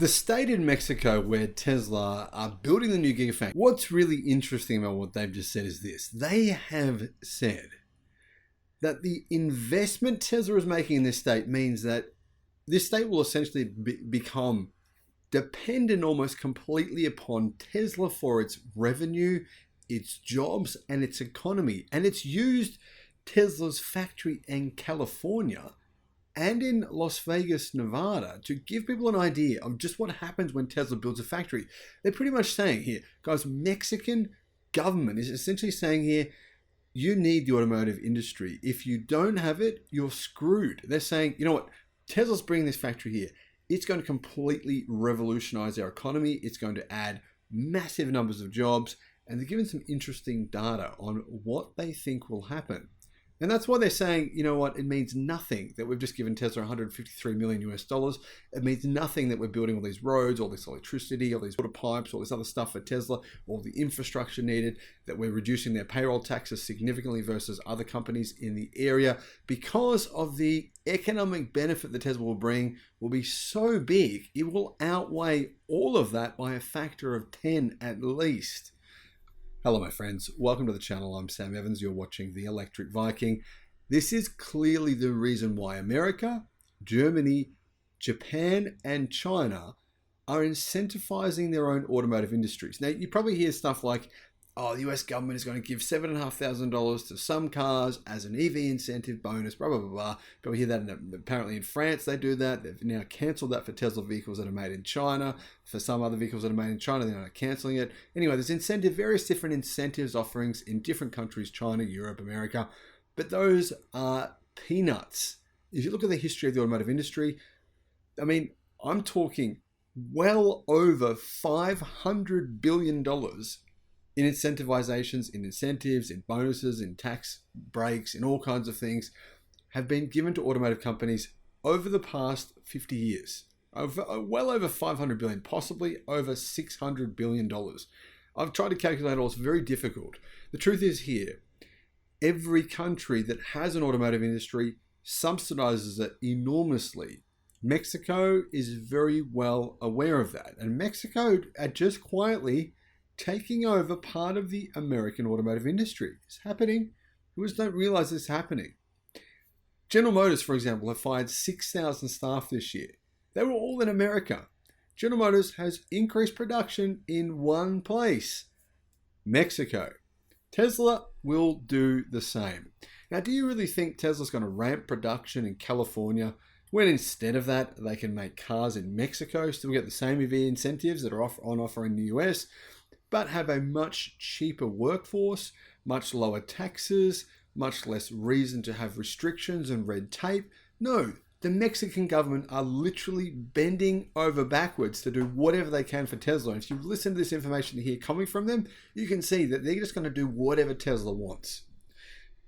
The state in Mexico where Tesla are building the new Gigafactory, what's really interesting about what they've just said is this. They have said that the investment Tesla is making in this state means that this state will essentially become dependent almost completely upon Tesla for its revenue, its jobs, and its economy. And it's used Tesla's factory in California and in Las Vegas, Nevada, to give people an idea of just what happens when Tesla builds a factory. They're pretty much saying here, guys, Mexican government is essentially saying here, you need the automotive industry. If you don't have it, you're screwed. They're saying, you know what, Tesla's bringing this factory here. It's going to completely revolutionize our economy. It's going to add massive numbers of jobs. And they're giving some interesting data on what they think will happen. And that's why they're saying, you know what, it means nothing that we've just given Tesla $153 million US. It means nothing that we're building all these roads, all this electricity, all these water pipes, all this other stuff for Tesla, all the infrastructure needed, that we're reducing their payroll taxes significantly versus other companies in the area, because of the economic benefit that Tesla will bring will be so big, it will outweigh all of that by a factor of 10 at least. Hello my friends, welcome to the channel. I'm Sam Evans, you're watching the Electric Viking. This is clearly the reason why America, Germany, Japan and China are incentivizing their own automotive industries. Now you probably hear stuff like, oh, the US government is going to give $7,500 to some cars as an EV incentive bonus, blah, blah, blah, blah. People hear that, apparently in France they do that. They've now cancelled that for Tesla vehicles that are made in China. For some other vehicles that are made in China, they're not cancelling it. Anyway, there's various different incentives offerings in different countries, China, Europe, America, but those are peanuts. If you look at the history of the automotive industry, I mean, I'm talking well over $500 billion in incentivizations, in incentives, in bonuses, in tax breaks, in all kinds of things, have been given to automotive companies over the past 50 years. Well over 500 billion, possibly over $600 billion. I've tried to calculate it all, it's very difficult. The truth is here, every country that has an automotive industry subsidizes it enormously. Mexico is very well aware of that. And Mexico are just quietly taking over part of the American automotive industry. It's happening. We just don't realize it's happening. General Motors, for example, have fired 6,000 staff this year. They were all in America. General Motors has increased production in one place, Mexico. Tesla will do the same. Now, do you really think Tesla's going to ramp production in California when instead of that, they can make cars in Mexico, still get the same EV incentives that are on offer in the US, but have a much cheaper workforce, much lower taxes, much less reason to have restrictions and red tape? No, the Mexican government are literally bending over backwards to do whatever they can for Tesla. And if you listen to this information here coming from them, you can see that they're just going to do whatever Tesla wants.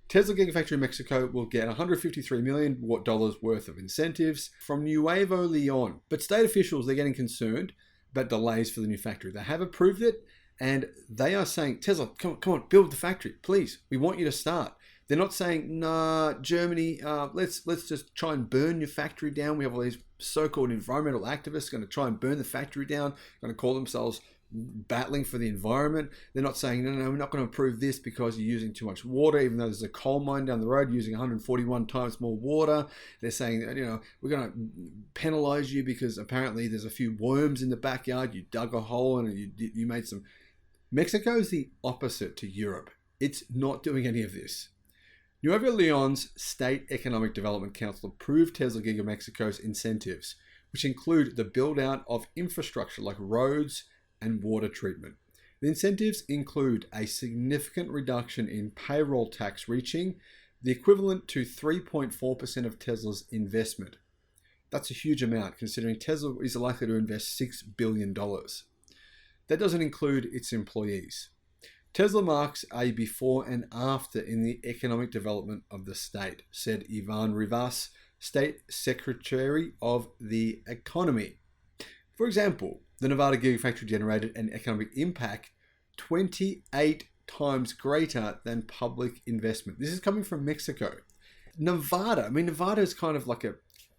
Tesla Gigafactory in Mexico will get $153 million worth of incentives from Nuevo Leon. But state officials, they're getting concerned about delays for the new factory. They have approved it, and they are saying, Tesla, come on, build the factory, please. We want you to start. They're not saying, nah, Germany, let's just try and burn your factory down. We have all these so-called environmental activists going to try and burn the factory down, going to call themselves battling for the environment. They're not saying, no, we're not going to approve this because you're using too much water, even though there's a coal mine down the road using 141 times more water. They're saying, we're going to penalize you because apparently there's a few worms in the backyard. You dug a hole and you made some. Mexico is the opposite to Europe. It's not doing any of this. Nuevo Leon's State Economic Development Council approved Tesla Giga Mexico's incentives, which include the build-out of infrastructure like roads and water treatment. The incentives include a significant reduction in payroll tax reaching the equivalent to 3.4% of Tesla's investment. That's a huge amount considering Tesla is likely to invest $6 billion. That doesn't include its employees. Tesla marks a before and after in the economic development of the state, said Ivan Rivas, State Secretary of the Economy. For example, the Nevada Gigafactory generated an economic impact 28 times greater than public investment. This is coming from Mexico. Nevada is kind of like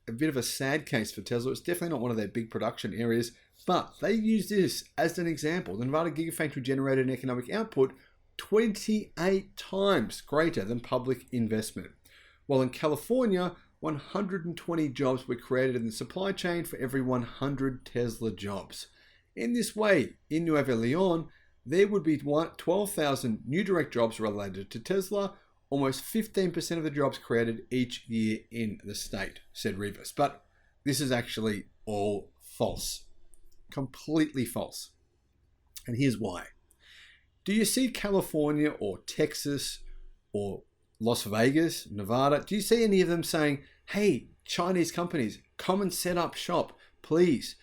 a bit of a sad case for Tesla. It's definitely not one of their big production areas, but they use this as an example. The Nevada Gigafactory generated an economic output 28 times greater than public investment. While in California, 120 jobs were created in the supply chain for every 100 Tesla jobs. In this way, in Nuevo Leon, there would be 12,000 new direct jobs related to Tesla, almost 15% of the jobs created each year in the state, said Rivas. But this is actually all false. Completely false. And here's why. Do you see California or Texas or Las Vegas, Nevada? Do you see any of them saying, hey, Chinese companies, come and set up shop, please?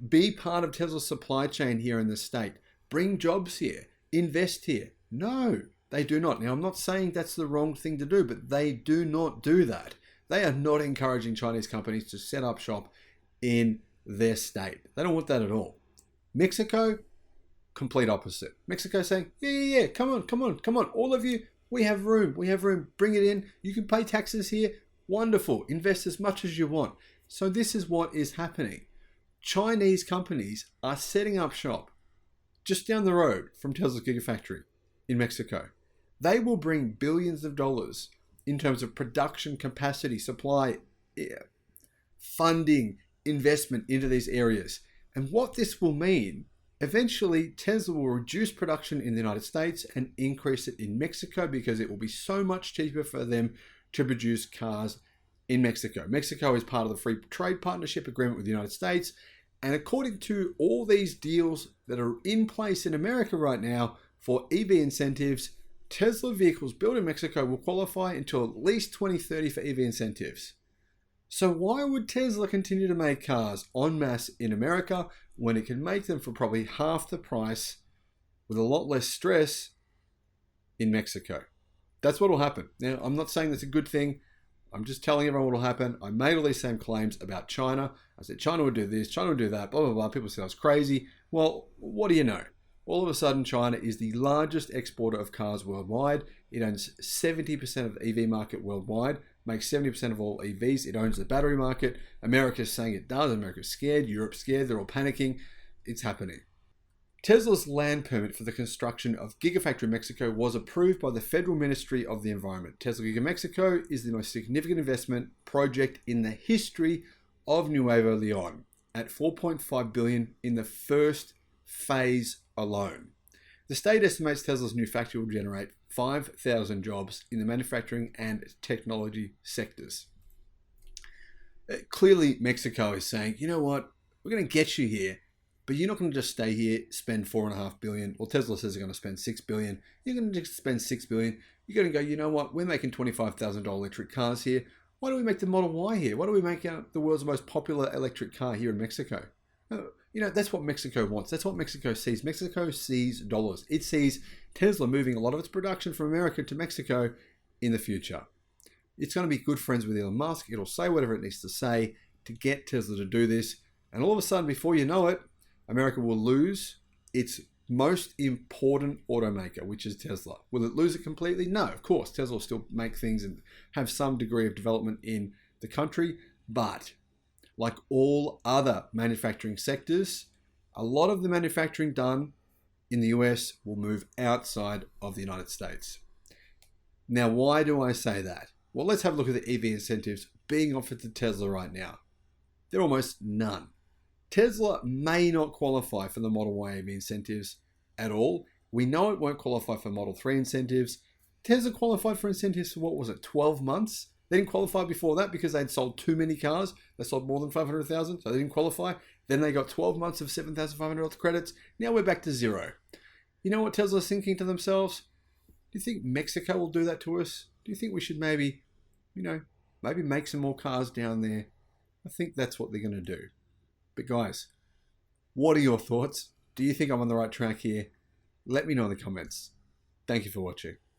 Be part of Tesla's supply chain here in the state. Bring jobs here. Invest here. No, they do not. Now, I'm not saying that's the wrong thing to do, but they do not do that. They are not encouraging Chinese companies to set up shop in their state. They don't want that at all. Mexico, complete opposite. Mexico saying, yeah, come on. All of you, we have room. Bring it in. You can pay taxes here. Wonderful. Invest as much as you want. So this is what is happening. Chinese companies are setting up shop just down the road from Tesla's Gigafactory in Mexico. They will bring billions of dollars in terms of production capacity, supply, funding, investment into these areas. And what this will mean, eventually Tesla will reduce production in the United States and increase it in Mexico because it will be so much cheaper for them to produce cars in Mexico. Mexico is part of the free trade partnership agreement with the United States. And according to all these deals that are in place in America right now for EV incentives, Tesla vehicles built in Mexico will qualify until at least 2030 for EV incentives. So why would Tesla continue to make cars en masse in America when it can make them for probably half the price with a lot less stress in Mexico? That's what will happen. Now, I'm not saying that's a good thing. I'm just telling everyone what will happen. I made all these same claims about China. I said China would do this, China would do that, blah, blah, blah. People said I was crazy. Well, what do you know? All of a sudden, China is the largest exporter of cars worldwide. It owns 70% of the EV market worldwide, makes 70% of all EVs. It owns the battery market. America's saying it does. America's scared. Europe's scared. They're all panicking. It's happening. Tesla's land permit for the construction of Gigafactory Mexico was approved by the Federal Ministry of the Environment. Tesla Giga Mexico is the most significant investment project in the history of Nuevo Leon at $4.5 billion in the first phase alone. The state estimates Tesla's new factory will generate 5,000 jobs in the manufacturing and technology sectors. Clearly, Mexico is saying, you know what, we're going to get you here, but you're not going to just stay here, spend $4.5 billion. Well, Tesla says they're going to spend $6 billion. You're going to just spend $6 billion. You're going to go, you know what, we're making $25,000 electric cars here. Why don't we make the Model Y here? Why don't we make the world's most popular electric car here in Mexico? That's what Mexico wants. That's what Mexico sees. Mexico sees dollars. It sees Tesla moving a lot of its production from America to Mexico in the future. It's going to be good friends with Elon Musk. It'll say whatever it needs to say to get Tesla to do this. And all of a sudden, before you know it, America will lose its most important automaker, which is Tesla. Will it lose it completely? No, of course. Tesla will still make things and have some degree of development in the country. But like all other manufacturing sectors, a lot of the manufacturing done in the US will move outside of the United States. Now, why do I say that? Well, let's have a look at the EV incentives being offered to Tesla right now. There are almost none. Tesla may not qualify for the Model Y EV incentives at all. We know it won't qualify for Model 3 incentives. Tesla qualified for incentives for, 12 months? They didn't qualify before that because they'd sold too many cars. They sold more than 500,000, so they didn't qualify. Then they got 12 months of $7,500 credits. Now we're back to zero. You know what Tesla's thinking to themselves? Do you think Mexico will do that to us? Do you think we should maybe make some more cars down there? I think that's what they're going to do. But guys, what are your thoughts? Do you think I'm on the right track here? Let me know in the comments. Thank you for watching.